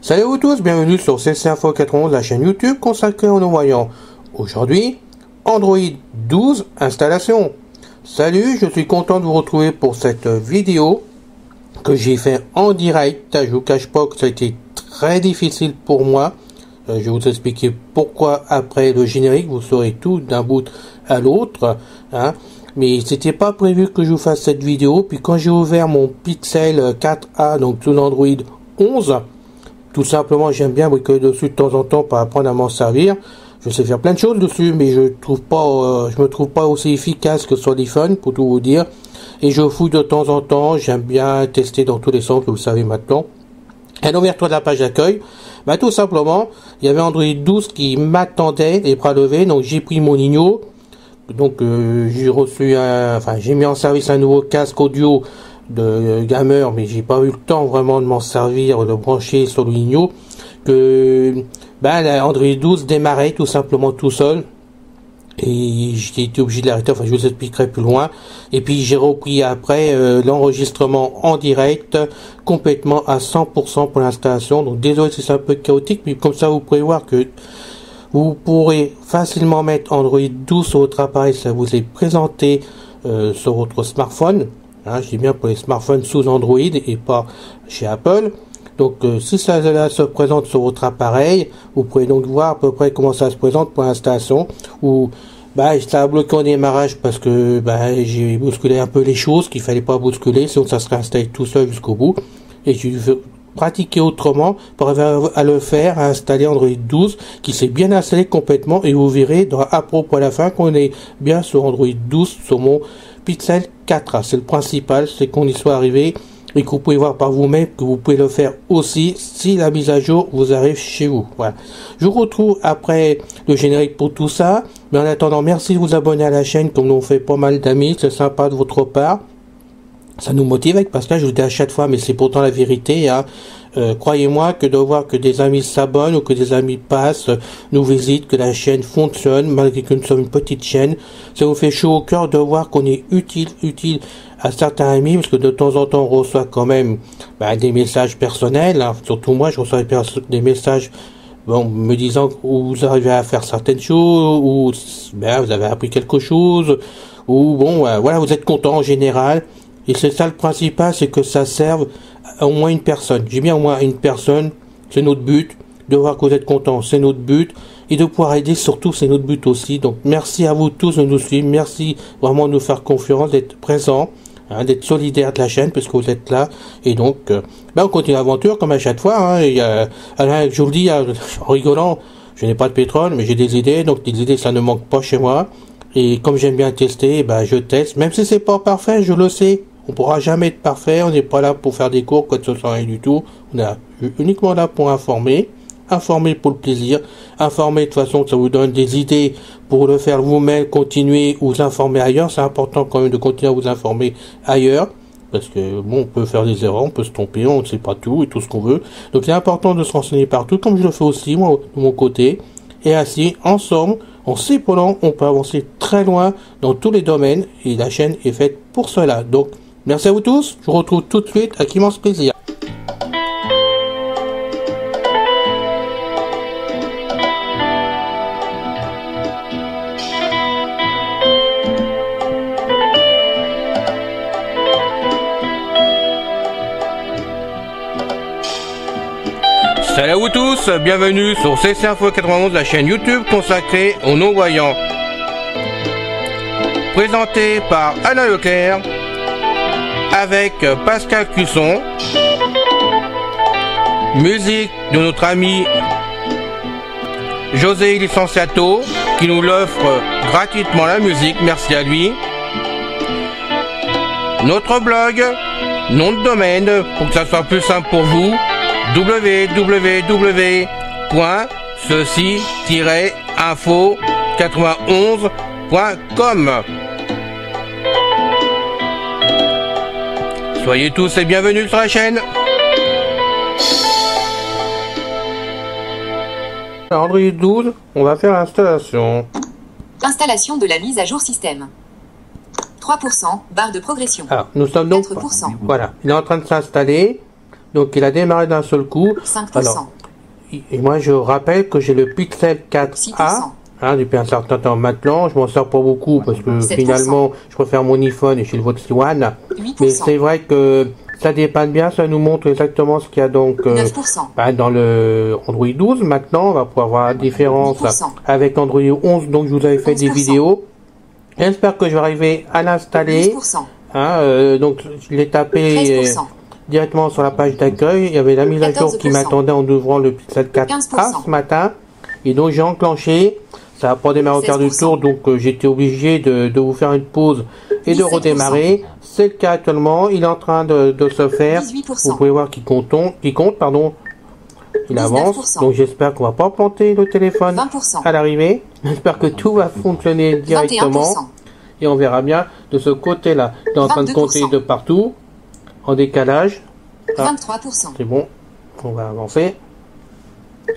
Salut à vous tous, bienvenue sur CC Info 91, la chaîne YouTube consacrée aux non-voyants. Aujourd'hui, Android 12 installation. Salut, je suis content de vous retrouver pour cette vidéo que j'ai fait en direct. Je vous cache pas que ça a été très difficile pour moi. Je vais vous expliquer pourquoi après le générique, vous saurez tout d'un bout à l'autre. Mais c'était pas prévu que je vous fasse cette vidéo. Puis quand j'ai ouvert mon Pixel 4a, donc sous Android 11, tout simplement j'aime bien bricoler dessus de temps en temps pour apprendre à m'en servir. Je sais faire plein de choses dessus, mais je me trouve pas aussi efficace que sur l'iPhone, pour tout vous dire. Et je fouille de temps en temps, j'aime bien tester dans tous les sens, vous savez maintenant. À l'ouverture de la page d'accueil, tout simplement, il y avait Android 12 qui m'attendait, les bras levés, donc j'ai pris mon Ligno. Donc j'ai mis en service un nouveau casque audio de gamer, mais j'ai pas eu le temps vraiment de m'en servir, de brancher sur le Ligno, que Android 12 démarrait tout simplement tout seul, et j'ai été obligé de l'arrêter, je vous expliquerai plus loin. Et puis j'ai repris après l'enregistrement en direct, complètement à 100% pour l'installation. Donc désolé si c'est un peu chaotique, mais comme ça vous pourrez voir que vous pourrez facilement mettre Android 12 sur votre appareil, ça vous est présenté sur votre smartphone. Je dis bien pour les smartphones sous Android et pas chez Apple. Donc si ça se présente sur votre appareil, vous pouvez donc voir à peu près comment ça se présente pour l'installation. Ou ça a bloqué au démarrage parce que j'ai bousculé un peu les choses qu'il fallait pas bousculer, sinon ça serait installé tout seul jusqu'au bout. Et j'ai dû pratiquer autrement pour arriver à le faire, à installer Android 12 qui s'est bien installé complètement, et vous verrez à propos à la fin qu'on est bien sur Android 12 sur mon Pixel 4a. C'est le principal, c'est qu'on y soit arrivé et que vous pouvez voir par vous-même que vous pouvez le faire aussi si la mise à jour vous arrive chez vous. Voilà. Je vous retrouve après le générique pour tout ça, mais en attendant, merci de vous abonner à la chaîne comme nous on fait pas mal d'amis, c'est sympa de votre part. Ça nous motive avec Pascal, je vous dis à chaque fois, mais c'est pourtant la vérité. Croyez-moi que de voir que des amis s'abonnent ou que des amis passent, nous visitent, que la chaîne fonctionne, malgré que nous sommes une petite chaîne, ça vous fait chaud au cœur de voir qu'on est utile à certains amis, parce que de temps en temps on reçoit quand même des messages personnels. Surtout moi, je reçois des messages me disant que vous arrivez à faire certaines choses, ou vous avez appris quelque chose, ou vous êtes content en général. Et c'est ça le principal, c'est que ça serve à au moins une personne. J'ai bien au moins une personne, c'est notre but. De voir que vous êtes content, c'est notre but. Et de pouvoir aider surtout, c'est notre but aussi. Donc merci à vous tous de nous suivre. Merci vraiment de nous faire confiance, d'être présents, d'être solidaires de la chaîne, puisque vous êtes là. Et donc, on continue l'aventure comme à chaque fois. Je vous le dis, en rigolant, je n'ai pas de pétrole, mais j'ai des idées. Donc des idées, ça ne manque pas chez moi. Et comme j'aime bien tester, je teste. Même si c'est pas parfait, je le sais. On pourra jamais être parfait, on n'est pas là pour faire des cours, quoi que ce soit, rien du tout. On est uniquement là pour informer pour le plaisir, informer de toute façon que ça vous donne des idées pour le faire vous-même, continuer ou vous informer ailleurs. C'est important quand même de continuer à vous informer ailleurs, parce que on peut faire des erreurs, on peut se tromper, on ne sait pas tout et tout ce qu'on veut. Donc c'est important de se renseigner partout, comme je le fais aussi moi de mon côté. Et ainsi, ensemble, en s'épaulant, on peut avancer très loin dans tous les domaines, et la chaîne est faite pour cela. Donc merci à vous tous, je vous retrouve tout de suite avec immense plaisir. Salut à vous tous, bienvenue sur CC Info 91, la chaîne YouTube consacrée aux non-voyants. Présenté par Alain Leclerc, avec Pascal Cusson, musique de notre ami José Licenciato, qui nous l'offre gratuitement la musique, merci à lui. Notre blog, nom de domaine, pour que ça soit plus simple pour vous, www.ceci-info91.com. Soyez tous et bienvenus sur la chaîne. Android 12, on va faire l'installation. Installation de la mise à jour système. 3%, barre de progression. Alors, nous sommes donc... 4%. Voilà, il est en train de s'installer. Donc il a démarré d'un seul coup. 5%. Alors, et moi je rappelle que j'ai le Pixel 4a. 6%. Hein, depuis un certain temps maintenant, je m'en sers pas beaucoup parce que 7%. finalement je préfère mon iPhone et chez le Voxy One. 8%. Mais c'est vrai que ça dépanne bien, ça nous montre exactement ce qu'il y a donc 9%. dans le Android 12. Maintenant, on va pouvoir voir la différence 10%. avec Android 11. Donc je vous avais fait des 11%. vidéos. J'espère que je vais arriver à l'installer. 12%. Hein, donc je l'ai tapé 13%. directement sur la page d'accueil. Il y avait la mise à jour qui 14%. m'attendait en ouvrant le Pixel 4a 15%. ce matin. Et donc j'ai enclenché. Ça n'a pas démarré au quart du 16%. tour, donc j'étais obligé de vous faire une pause et de 17%. redémarrer. C'est le cas actuellement, il est en train de se faire. 18%. Vous pouvez voir qu'il compte, pardon. Il 19%. avance, donc j'espère qu'on va pas planter le téléphone 20%. à l'arrivée. J'espère que tout va fonctionner directement. 21%. Et on verra bien de ce côté-là. Il est en train de 22%. compter de partout, en décalage. Ah, 23%. c'est bon, on va avancer.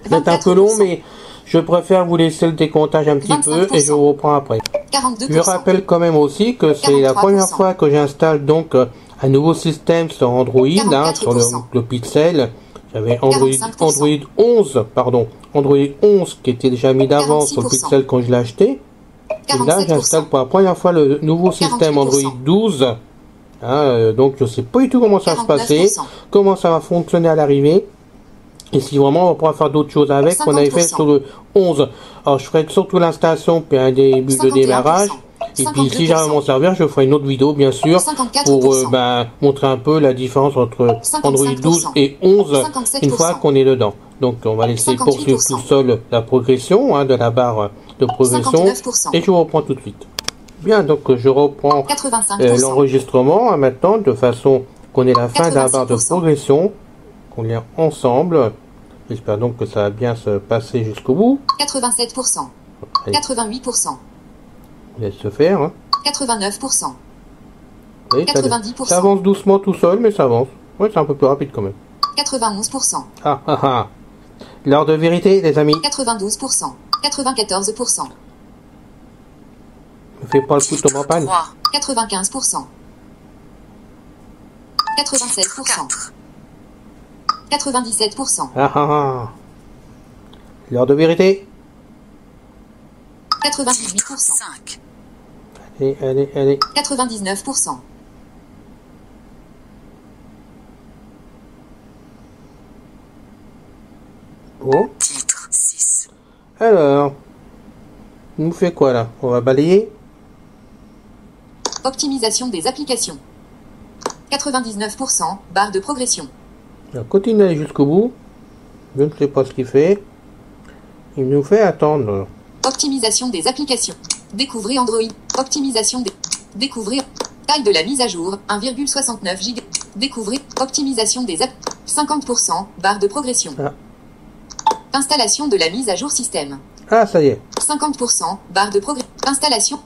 C'est un 24%. peu long, mais je préfère vous laisser le décomptage un petit peu et je vous reprends après. 42%. Je rappelle quand même aussi que c'est la 43%. première fois que j'installe donc un nouveau système sur Android, hein, sur 44%. le Pixel. J'avais Android 45%. 11, pardon, Android 11 qui était déjà mis d'avance sur le 46%. Pixel quand je l'ai acheté. Et là, 47%. j'installe pour la première fois le nouveau système 48%. Android 12. Hein, donc je sais pas du tout comment ça va se passer, 49%. comment ça va fonctionner à l'arrivée. Et si vraiment on va pouvoir faire d'autres choses avec, qu'on avait fait 50%. sur le 11. Alors je ferai surtout l'installation puis un début de 51%. démarrage. Et puis si j'arrive à m'en servir, je ferai une autre vidéo bien sûr 54%. pour montrer un peu la différence entre 55%. Android 12 et 11 57%. une fois qu'on est dedans. Donc on va laisser 58%. poursuivre tout seul la progression de la barre de progression 59%. et je vous reprends tout de suite. Bien, donc je reprends 85%. l'enregistrement maintenant de façon qu'on ait la fin de la barre de 86%. progression, qu'on l'ait ensemble. J'espère donc que ça va bien se passer jusqu'au bout. 87%. Allez. 88%. On laisse se faire. Hein. 89%. Oui, 90%. ça avance doucement tout seul, mais ça avance. Oui, c'est un peu plus rapide quand même. 91%. Ah, ah, ah. L'heure de vérité, les amis. 92%. 94%. Ne fais pas le coup de tomber en panne. 95%. 96%. 97%. Ah, ah, ah. L'heure de vérité. 98%. Allez, allez, allez. 99%. Bon. Alors, on nous fait quoi là? On va balayer. Optimisation des applications. 99%. Barre de progression. On va continuer à aller jusqu'au bout. Je ne sais pas ce qu'il fait. Il nous fait attendre. Optimisation des applications. Découvrez Android. Optimisation des... Découvrez... Taille de la mise à jour, 1,69 Go. Découvrez... Optimisation des apps. 50%. Barre de progression. Ah. Installation de la mise à jour système. Ah, ça y est. 50%. Barre de progression. Installation.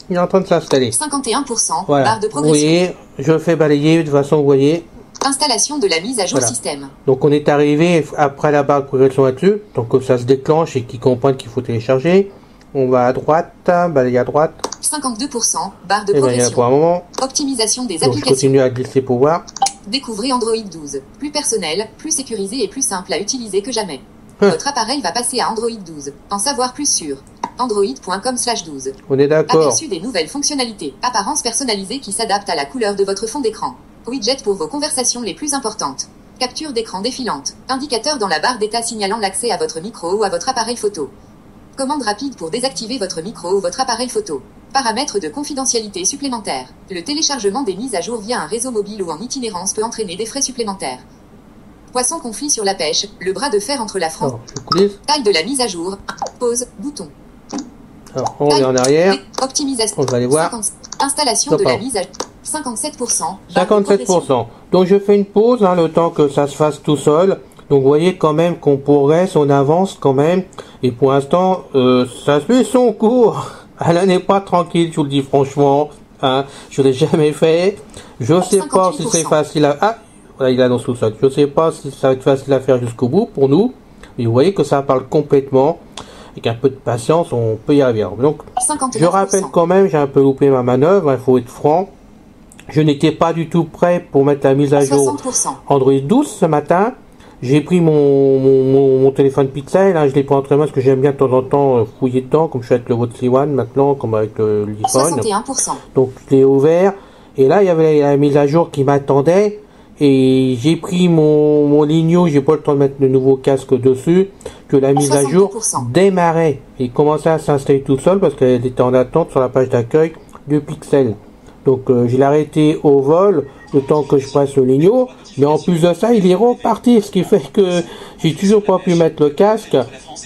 Il est en train de s'installer. 51%. Voilà. Barre de Vous progression. voyez, je fais balayer de façon, vous voyez. Installation de la mise à jour Voilà. système. Donc on est arrivé après la barre de progression là-dessus. Donc ça se déclenche et qu'ils comprennent qu'il faut télécharger. On va à droite, balayer à droite. 52%. Barre de Et bien il y en a pour un progression. moment. Optimisation des Donc je applications. continue à glisser pour voir. Découvrez Android 12. Plus personnel, plus sécurisé et plus simple à utiliser que jamais. Hein. Votre appareil va passer à Android 12. En savoir plus sur android.com/12. On est d'accord. Aperçu des nouvelles fonctionnalités. Apparence personnalisée qui s'adapte à la couleur de votre fond d'écran. Widget pour vos conversations les plus importantes. Capture d'écran défilante. Indicateur dans la barre d'état signalant l'accès à votre micro ou à votre appareil photo. Commande rapide pour désactiver votre micro ou votre appareil photo. Paramètres de confidentialité supplémentaires. Le téléchargement des mises à jour via un réseau mobile ou en itinérance peut entraîner des frais supplémentaires. Poisson confit sur la pêche, le bras de fer entre la France. Alors, je coulisse. Taille de la mise à jour. Pause, bouton. Alors, on est en arrière. Optimisation. On va aller voir. 50. Installation Stop, de la pardon. mise à 57%. Barre de progression. 57%. Donc je fais une pause, le temps que ça se fasse tout seul. Donc vous voyez quand même qu'on progresse, on avance quand même. Et pour l'instant, ça suit son cours. Elle n'est pas tranquille, je vous le dis franchement. Hein, je l'ai jamais fait. Je sais pas si c'est 58%. facile à... Ah, voilà, il annonce tout ça. Je sais pas si ça va être facile à faire jusqu'au bout pour nous. Mais vous voyez que ça parle complètement. Avec un peu de patience, on peut y arriver. Donc, 59%. je rappelle quand même, j'ai un peu loupé ma manœuvre, il faut être franc. je n'étais pas du tout prêt pour mettre la mise à jour 60%. Android 12 ce matin. J'ai pris mon téléphone Pixel, hein, je l'ai pris entre les mains parce que j'aime bien de temps en temps fouiller dedans, comme je fais avec le Watch One maintenant, comme avec l'iPhone. 61%. Donc je l'ai ouvert, et là il y avait la mise à jour qui m'attendait, et j'ai pris mon Ligno, j'ai pas le temps de mettre le nouveau casque dessus, que la mise à jour 62%. démarrait et commençait à s'installer tout seul parce qu'elle était en attente sur la page d'accueil du Pixel. Donc je l'ai arrêté au vol le temps que je passe le Ligno, mais en plus de ça il est reparti, ce qui fait que j'ai toujours pas pu mettre le casque,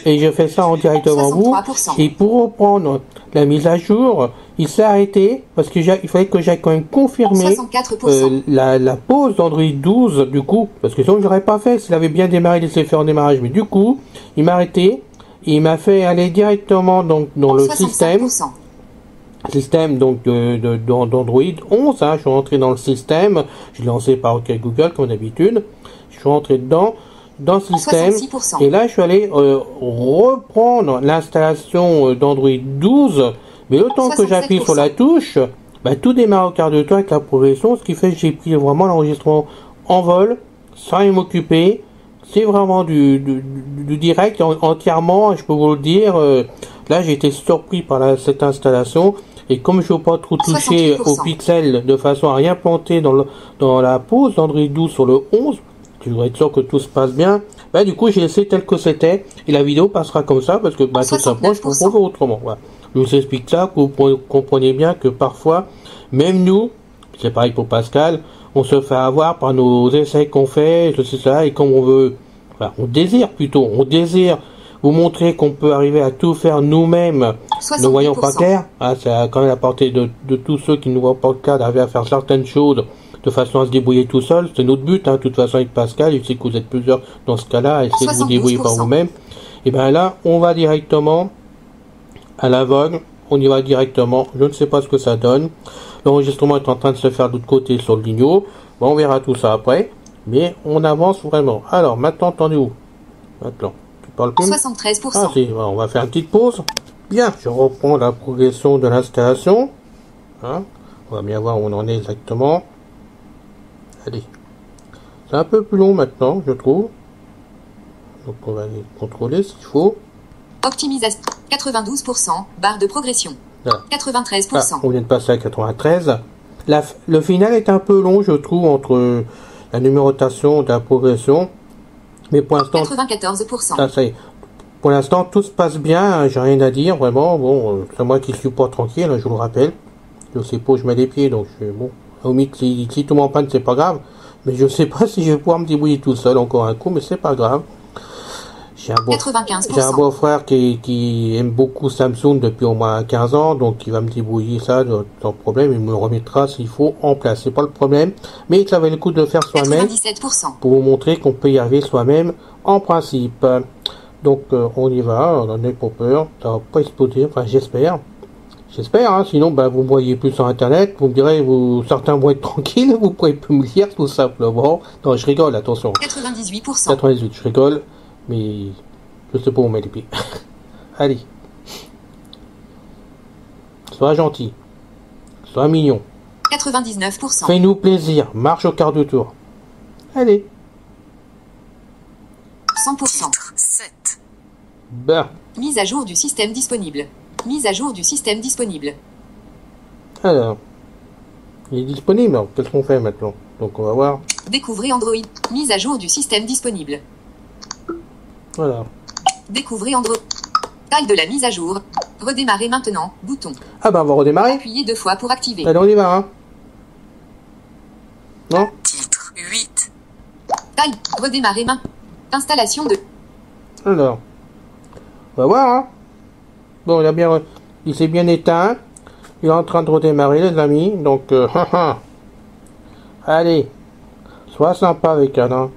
et je fais ça en direct devant vous. 63%. Et pour reprendre la mise à jour, il s'est arrêté parce que il fallait que j'aille quand même confirmer 64%. la pause d'Android 12 du coup, parce que sinon je l'aurais pas fait s'il avait bien démarré, laissé faire en démarrage. Mais du coup il m'a arrêté et il m'a fait aller directement donc dans le 65%. système donc d'Android 11, hein. Je suis rentré dans le système, je l'ai lancé par OK Google comme d'habitude, je suis rentré dans le système, 66%. et là je suis allé reprendre l'installation d'Android 12, mais le temps que j'appuie sur la touche, bah, tout démarre au quart de tour avec la progression, ce qui fait que j'ai pris vraiment l'enregistrement en vol, sans y m'occuper. C'est vraiment du direct entièrement, je peux vous le dire. Là j'ai été surpris par cette installation, et comme je ne veux pas trop toucher 68%. au pixel de façon à rien planter dans la pause d'Android 12 sur le 11, je voudrais être sûr que tout se passe bien, bah, du coup j'ai laissé tel que c'était, et la vidéo passera comme ça parce que bah, tout simplement je ne peux pas faire autrement. Voilà. Je vous explique ça, que vous comprenez bien que parfois, même nous, c'est pareil pour Pascal, on se fait avoir par nos essais qu'on fait, je sais ça, et comme on veut, enfin, on désire vous montrer qu'on peut arriver à tout faire nous-mêmes, ne voyant pas clair, hein, c'est quand même à la portée de tous ceux qui ne voient pas clair d'arriver à faire certaines choses de façon à se débrouiller tout seul. C'est notre but, hein, de toute façon avec Pascal, il sait que vous êtes plusieurs dans ce cas-là, à essayer de vous débrouiller par vous-même. Et bien là, on va directement à l'aveugle, on y va directement, je ne sais pas ce que ça donne. L'enregistrement est en train de se faire de l'autre côté sur le Ligno. Bon, on verra tout ça après, mais on avance vraiment. Alors, maintenant, t'en es où? Maintenant, tu parles plus? 73%. Ah si, bon, on va faire une petite pause. Bien, je reprends la progression de l'installation. Hein, on va bien voir où on en est exactement. Allez. C'est un peu plus long maintenant, je trouve. Donc, on va aller contrôler s'il faut. Optimisation. 92%. Barre de progression. Voilà. 93%. Ah, on vient de passer à 93. Le final est un peu long, je trouve, entre la numérotation et la progression. Mais pour l'instant... 94%. Ah, ça y est. Pour l'instant, tout se passe bien, hein, j'ai rien à dire, vraiment. Bon, c'est moi qui suis pas tranquille, hein, je vous le rappelle. Je sais pas où je mets les pieds, donc je suis bon. Au mythe, si tout m'en panne, c'est pas grave. Mais je sais pas si je vais pouvoir me débrouiller tout seul encore un coup, mais c'est pas grave. J'ai un beau-frère qui aime beaucoup Samsung depuis au moins 15 ans, donc il va me débrouiller ça sans problème, il me le remettra s'il faut en place, c'est pas le problème, mais ça valait le coup de le faire soi-même, 97%. pour vous montrer qu'on peut y arriver soi-même en principe. Donc on y va, on n'en est pas peur, ça va pas exploser, enfin j'espère, hein, sinon bah, vous me voyez plus sur internet, vous me direz, certains vont être tranquilles, vous pourrez plus me lire tout simplement. Non, je rigole, attention. 98%. 98, je rigole. Mais je sais pas où on met les pieds. Allez. Sois gentil. Sois mignon. 99%. Fais-nous plaisir. Marche au quart de tour. Allez. 100%. 7. Ben. Mise à jour du système disponible. Mise à jour du système disponible. Alors. Il est disponible. Alors, qu'est-ce qu'on fait maintenant? Donc on va voir. Découvrez Android. Mise à jour du système disponible. Voilà. Découvrez Android. Taille de la mise à jour. Redémarrer maintenant. Bouton. Ah ben on va redémarrer. Appuyez 2 fois pour activer. Allez, on y va, hein. Non? Titre 8. Taille. Redémarrer maintenant. Installation de. Alors. On va voir, hein. Bon, il s'est bien éteint. Il est en train de redémarrer, les amis. Donc, allez. Sois sympa avec elle, hein.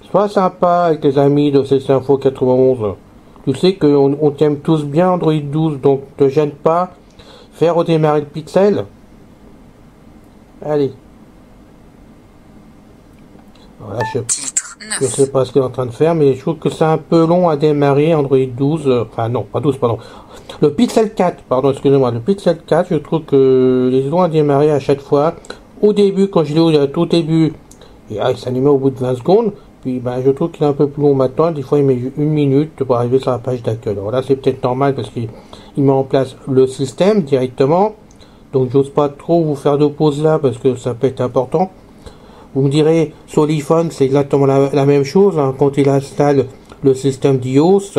Sois sympa avec tes amis de CC Info 91. Tu sais qu'on t'aime tous bien Android 12, donc ne te gêne pas. Faire redémarrer le pixel. Allez. Voilà, je sais pas ce qu'il est en train de faire, mais je trouve que c'est un peu long à démarrer Android 12. Enfin non, pas 12, pardon. Le Pixel 4, pardon, excusez-moi. Le Pixel 4, je trouve que les longs à démarrer à chaque fois. au début, quand je l'ai eu au tout début, et, il s'allumait au bout de 20 secondes. Puis ben, je trouve qu'il est un peu plus long maintenant. Des fois, il met 1 minute pour arriver sur la page d'accueil. Alors là, c'est peut-être normal parce qu'il met en place le système directement. Donc, j'ose pas trop vous faire de pause là parce que ça peut être important. Vous me direz, sur l'iPhone, c'est exactement la même chose. Hein. Quand il installe le système d'iOS,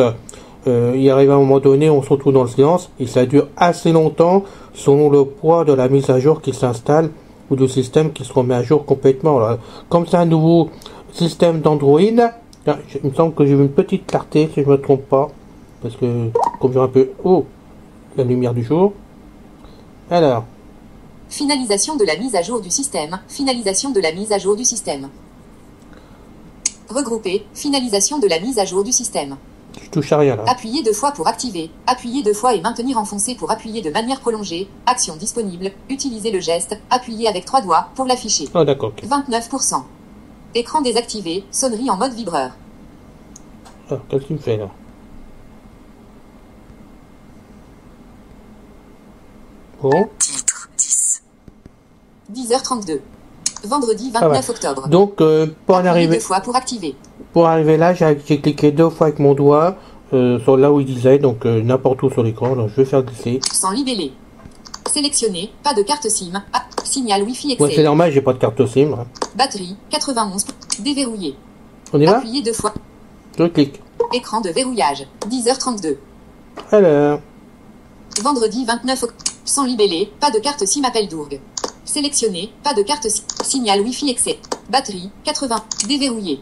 il arrive à un moment donné, on se retrouve dans le silence et ça dure assez longtemps selon le poids de la mise à jour qui s'installe ou du système qui se remet à jour complètement. Alors, comme c'est un nouveau système d'Android, il me semble que j'ai vu une petite clarté si je ne me trompe pas, parce que comme j'ai un peu la lumière du jour. Alors, finalisation de la mise à jour du système, finalisation de la mise à jour du système. Regrouper, finalisation de la mise à jour du système. je touche à rien là. Appuyez 2 fois pour activer, appuyez 2 fois et maintenir enfoncé pour appuyer de manière prolongée, action disponible, utilisez le geste, appuyez avec 3 doigts pour l'afficher. Oh d'accord. Ok. 29%. Écran désactivé, sonnerie en mode vibreur. Ah, qu'est-ce qu'il me fait là? Bon. Titre 10. 10h32. Vendredi 29 octobre. Donc pour en Appuyez arriver, 2 fois pour activer. pour arriver là, j'ai cliqué 2 fois avec mon doigt sur là où il disait, donc n'importe où sur l'écran. Donc je vais faire glisser. Sans libellé. Sélectionné, pas de carte SIM. Ah, signal Wi-Fi Ouais, c'est excellent. normal, j'ai pas de carte SIM. Hein. Batterie, 91. Déverrouillé. On y va? Appuyez 2 fois. Je clique. Écran de verrouillage. 10h32. Alors, Vendredi 29 octobre. Sans libellé, pas de carte SIM appel d'ourgue. Sélectionné, pas de carte SIM. Signal Wi-Fi excès. Batterie, 80. Déverrouillé.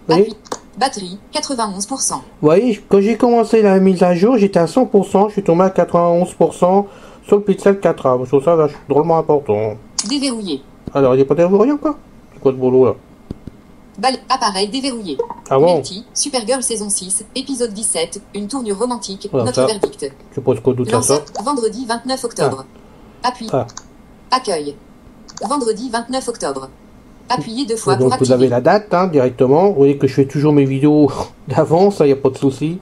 oui. Appui. Batterie, 91%. Vous voyez, quand j'ai commencé la mise à jour, j'étais à 100%, je suis tombé à 91% sur le Pixel 4A. Je trouve ça drôlement important. Déverrouillé. Alors, il n'y a pas d'erreur quoi? C'est quoi ce boulot là? Appareil déverrouillé. Ah bon? Melty, Supergirl saison 6, épisode 17, une tournure romantique, Voilà, notre ça. verdict. Je suppose qu'au doute ça Lanceur, sort. vendredi 29 octobre. Appui. Ah. Accueil. Vendredi 29 octobre. Appuyez 2 fois Donc pour vous avez activer. la date hein, directement. Vous voyez que je fais toujours mes vidéos d'avance, il n'y a pas de souci.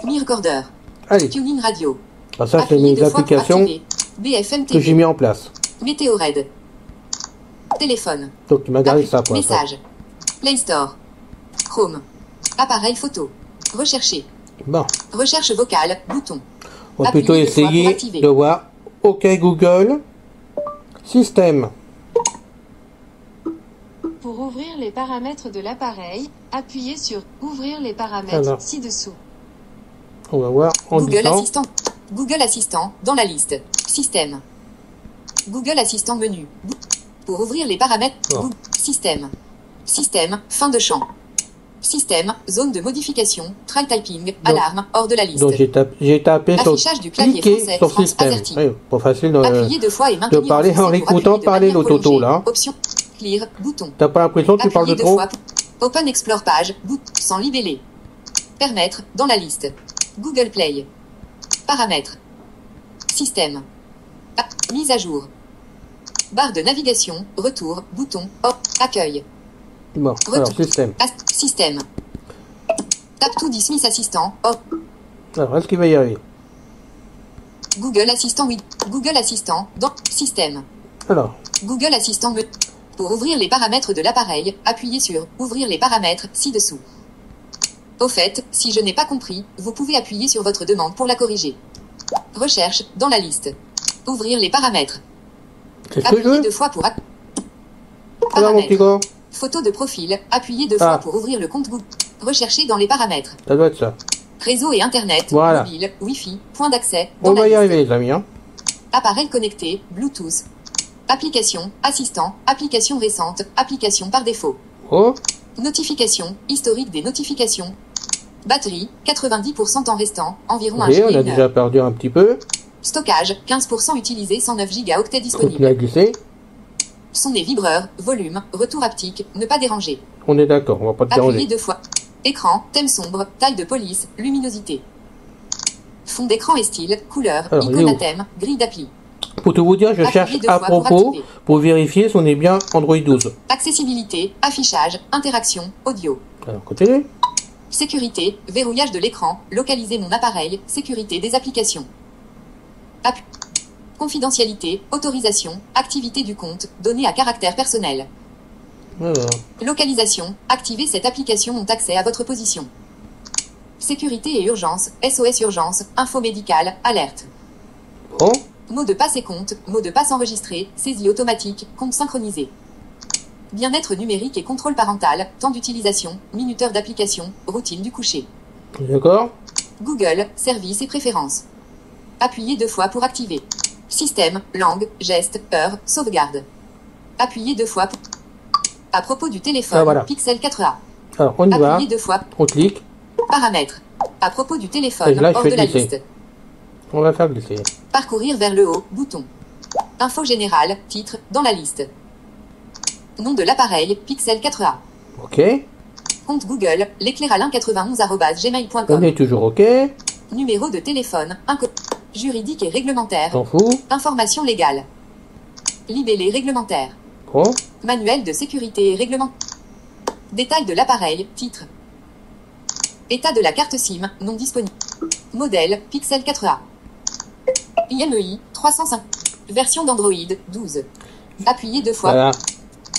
Mi recorder. Allez, Tuning radio. ah, ça c'est Appuyez mes 2 fois pour applications activer. BFM que j'ai TV. mis en place. Météo Red. Téléphone. Donc il m'a gardé ça pour l'instant. Message. Play Store. Chrome. Appareil photo. Rechercher. Bon, Recherche vocale. Bouton. on va Appuyez plutôt 2 fois pour essayer activer. de voir. OK Google. Système. Pour ouvrir les paramètres de l'appareil, appuyez sur Ouvrir les paramètres Alors. ci-dessous. On va voir en Google disant. Assistant. Google Assistant, dans la liste. Système. Google Assistant menu. Pour ouvrir les paramètres. Oh. Système. Système, fin de champ. Système, zone de modification, try typing, alarme, hors de la liste. Donc j'ai tapé sur Affichage du clavier cliquer français, sur France système. AZERTY. Oui, pas facile Appuyez 2 fois et maintenir de parler enfoncé en pour l'écoutant appuyer de parler manière le toto prolongée. là. Option. Clear, bouton. T'as pas l'impression que tu parles de Appuyez 2 trop? fois. Open Explore page, sans libellé. Permettre, dans la liste. Google Play. Paramètres. Système. Mise à jour. Barre de navigation, retour, bouton, hop, accueil. Bon, alors système. Système. Tap to dismiss assistant, hop. Alors est-ce qu'il va y arriver? Google Assistant, oui. Google Assistant, dans système. Alors, Google Assistant. Pour ouvrir les paramètres de l'appareil, appuyez sur Ouvrir les paramètres ci-dessous. Au fait, si je n'ai pas compris, vous pouvez appuyer sur votre demande pour la corriger. Recherche, dans la liste. Ouvrir les paramètres. c'est ce que je Appuyez veux? 2 fois pour... Alors mon petit Paramètres. gars, Photo de profil. Appuyez 2 fois Ah. pour ouvrir le compte Google. Rechercher dans les paramètres. ça doit être ça. Réseau et Internet. Voilà. Mobile. Wi-Fi. Point d'accès. Dans On la va y liste. arriver les amis. Hein. Appareil connecté. Bluetooth. Application. Assistant. Application récente. Application par défaut. Oh, Notification. Historique des notifications. Batterie. 90% en restant. Environ 1 oui, on a giga. déjà perdu un petit peu. Stockage. 15% utilisé. 109 gigaoctets Continue disponible. à glisser. Son et vibreur. Volume. Retour haptique. Ne pas déranger. On est d'accord, on va pas te Appuyez déranger. 2 fois. Écran, thème sombre, taille de police, luminosité. Fond d'écran et style, couleur, Alors, il est icône à où? thème, grille d'appli. Pour tout vous dire, je Appuyez cherche 2 à fois pour propos activer. pour vérifier si on est bien Android 12. Accessibilité, affichage, interaction, audio. Alors, continue. Sécurité, verrouillage de l'écran, localiser mon appareil, sécurité des applications. Confidentialité, autorisation, activité du compte, données à caractère personnel. Alors, Localisation, activez cette application ont accès à votre position. Sécurité et urgence, SOS urgence, info médicale, alerte. bon, Mot de passe et compte, mot de passe enregistré, saisie automatique, compte synchronisé. Bien-être numérique et contrôle parental, temps d'utilisation, minuteur d'application, routine du coucher. d'accord. Google, services et préférences. Appuyez 2 fois pour activer. Système, langue, geste, heure, sauvegarde. Appuyez 2 fois pour... À propos du téléphone, Ah, voilà. Pixel 4a. Alors, on y va. Appuyez 2 fois. On clique. Paramètres. À propos du Et téléphone, là, je hors fais de la glisser. liste. On va faire glisser. Parcourir vers le haut, bouton. Info générale, titre, dans la liste. Nom de l'appareil, Pixel 4a. OK. Compte Google, l'éclairalin91@gmail.com. On est toujours OK. Numéro de téléphone, juridique et réglementaire. T'en fous. Information légale. Libellé réglementaire. Bon. Manuel de sécurité et règlement. Détail de l'appareil, titre. État de la carte SIM, non disponible. Modèle, Pixel 4a. IMEI, 305. Version d'Android, 12. Appuyez 2 fois. Voilà.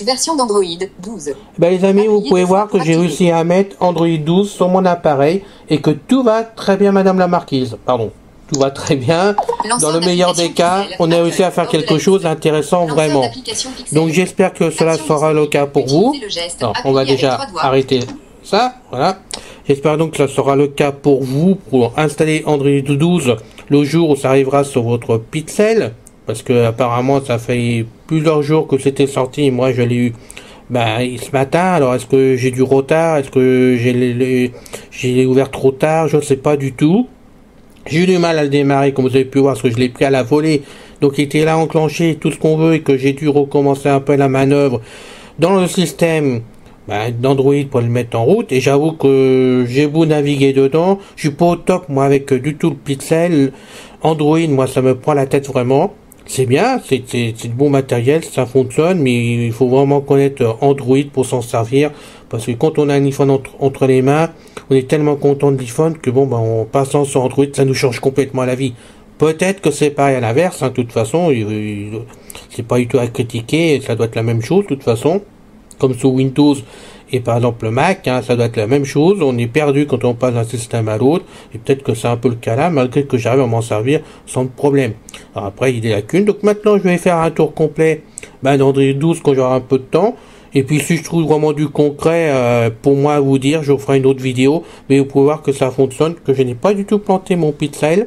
Version d'Android, 12. Ben, les amis, vous Appuyez pouvez 2 fois voir que pour j'ai activer. réussi à mettre Android 12 sur mon appareil et que tout va très bien, madame la marquise. Pardon. Tout va très bien. Dans Lanceur le meilleur des d'application cas, Pixel, on a réussi à faire hors de la quelque liste. chose d'intéressant Lanceur vraiment. d'application Pixel. Donc j'espère que cela Action sera le cas pour vous. Utilisez le geste, Alors, on va appuyez avec déjà 3 doigts. arrêter ça. Voilà. J'espère donc que ça sera le cas pour vous pour installer Android 12 le jour où ça arrivera sur votre Pixel. Parce que apparemment ça fait plusieurs jours que c'était sorti et moi je l'ai eu ce matin. Alors est-ce que j'ai du retard? Est-ce que j'ai ouvert trop tard? Je ne sais pas du tout. J'ai eu du mal à le démarrer, comme vous avez pu voir, parce que je l'ai pris à la volée. Donc il était là enclenché, tout ce qu'on veut, et que j'ai dû recommencer un peu la manœuvre dans le système d'Android pour le mettre en route. Et j'avoue que j'ai beau naviguer dedans, je suis pas au top, moi, avec du tout le Pixel. Android, moi, ça me prend la tête vraiment. C'est bien, c'est du bon matériel, ça fonctionne, mais il faut vraiment connaître Android pour s'en servir. Parce que quand on a un iPhone entre les mains, on est tellement content de l'iPhone que en passant sur Android, ça nous change complètement la vie. Peut-être que c'est pareil à l'inverse, de toute façon, c'est pas du tout à critiquer, ça doit être la même chose, de toute façon. Comme sous Windows et par exemple le Mac, ça doit être la même chose, on est perdu quand on passe d'un système à l'autre, et peut-être que c'est un peu le cas là, malgré que j'arrive à m'en servir sans problème. Alors après, il y a des lacunes, donc maintenant je vais faire un tour complet d'Android 12 quand j'aurai un peu de temps. Et puis si je trouve vraiment du concret pour moi à vous dire, je ferai une autre vidéo. Mais vous pouvez voir que ça fonctionne, que je n'ai pas du tout planté mon Pixel.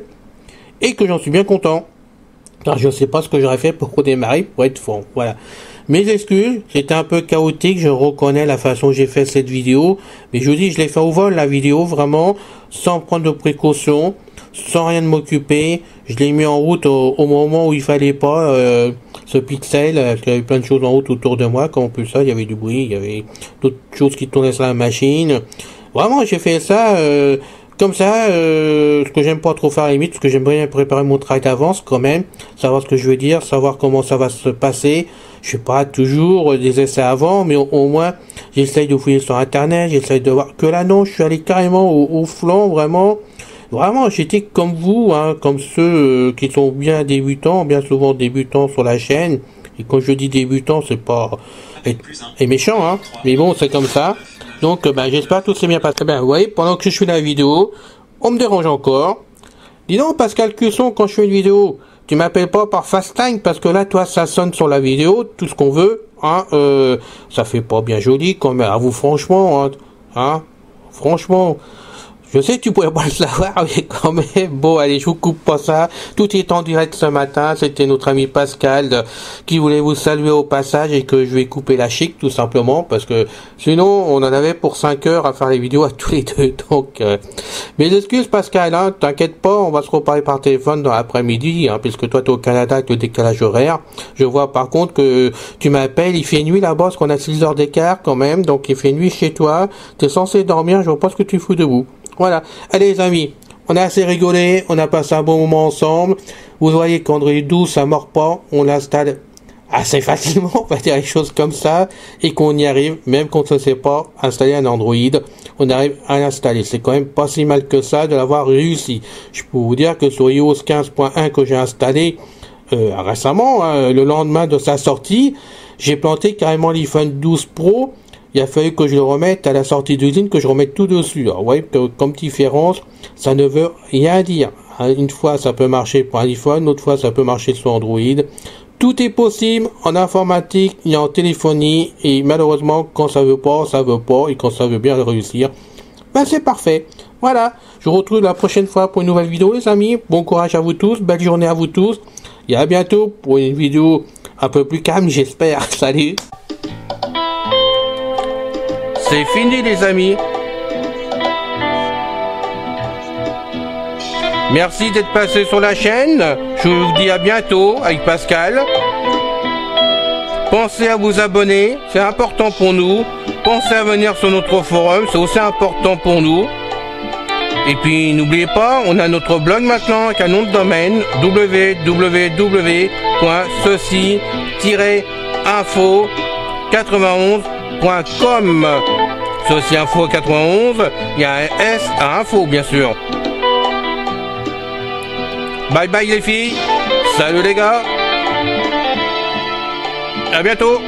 Et que j'en suis bien content. Car je ne sais pas ce que j'aurais fait pour redémarrer, pour être franc. Voilà. Mes excuses, c'était un peu chaotique, je reconnais la façon dont j'ai fait cette vidéo. Mais je vous dis, je l'ai fait au vol la vidéo, vraiment, sans prendre de précautions, sans rien de m'occuper. Je l'ai mis en route au moment où il fallait pas ce Pixel, parce qu'il y avait plein de choses en route autour de moi, comme en plus ça, il y avait du bruit, il y avait d'autres choses qui tournaient sur la machine. Vraiment, j'ai fait ça comme ça, ce que j'aime pas trop faire à la limite, parce que j'aime bien préparer mon travail d'avance quand même, savoir ce que je veux dire, savoir comment ça va se passer. Je sais pas toujours des essais avant, mais au moins j'essaye de fouiller sur internet, j'essaye de voir que là non, je suis allé carrément au flanc, vraiment, j'étais comme vous, comme ceux qui sont bien débutants, bien souvent débutants sur la chaîne. Et quand je dis débutant, c'est pas être méchant, mais bon, c'est comme ça. Donc, j'espère que tout s'est bien passé. Vous voyez, pendant que je fais la vidéo, on me dérange encore. Dis donc, Pascal Cusson, quand je fais une vidéo, tu m'appelles pas par FaceTime, parce que là, toi, ça sonne sur la vidéo, tout ce qu'on veut, ça fait pas bien joli, quand même, à vous, franchement, franchement. Je sais que tu pourrais pas le savoir, mais quand même, bon, allez, je vous coupe pas ça. Tout est en direct ce matin. C'était notre ami Pascal qui voulait vous saluer au passage et que je vais couper la chic, tout simplement, parce que sinon, on en avait pour 5 heures à faire les vidéos à tous les deux. Donc, mes excuses, Pascal, t'inquiète pas, on va se reparler par téléphone dans l'après-midi, puisque toi, t'es au Canada avec le décalage horaire. Je vois, par contre, que tu m'appelles, il fait nuit là-bas, parce qu'on a 6 heures d'écart quand même, donc il fait nuit chez toi. T'es censé dormir, je vois pas ce que tu fous debout. Voilà. Allez les amis, on a assez rigolé, on a passé un bon moment ensemble. Vous voyez qu'Android 12, ça mord pas, on l'installe assez facilement, on va dire les choses comme ça, et qu'on y arrive, même quand on ne sait pas installer un Android, on arrive à l'installer. C'est quand même pas si mal que ça de l'avoir réussi. Je peux vous dire que sur iOS 15.1 que j'ai installé, récemment, hein, le lendemain de sa sortie, j'ai planté carrément l'iPhone 12 Pro. Il a fallu que je le remette à la sortie d'usine, que je remette tout dessus. Alors, ouais, comme différence, ça ne veut rien dire. Une fois, ça peut marcher pour un iPhone, l'autre fois, ça peut marcher sur Android. Tout est possible en informatique et en téléphonie. Et malheureusement, quand ça veut pas, ça veut pas. Et quand ça veut bien réussir, ben c'est parfait. Voilà, je vous retrouve la prochaine fois pour une nouvelle vidéo, les amis. Bon courage à vous tous, belle journée à vous tous. Et à bientôt pour une vidéo un peu plus calme, j'espère. Salut. C'est fini, les amis. Merci d'être passé sur la chaîne. Je vous dis à bientôt avec Pascal. Pensez à vous abonner, c'est important pour nous. Pensez à venir sur notre forum, c'est aussi important pour nous. Et puis n'oubliez pas, on a notre blog maintenant avec un nom de domaine www.ceci-info91.com. Ceci Info 91, il y a un S à info bien sûr. Bye bye les filles, salut les gars, à bientôt.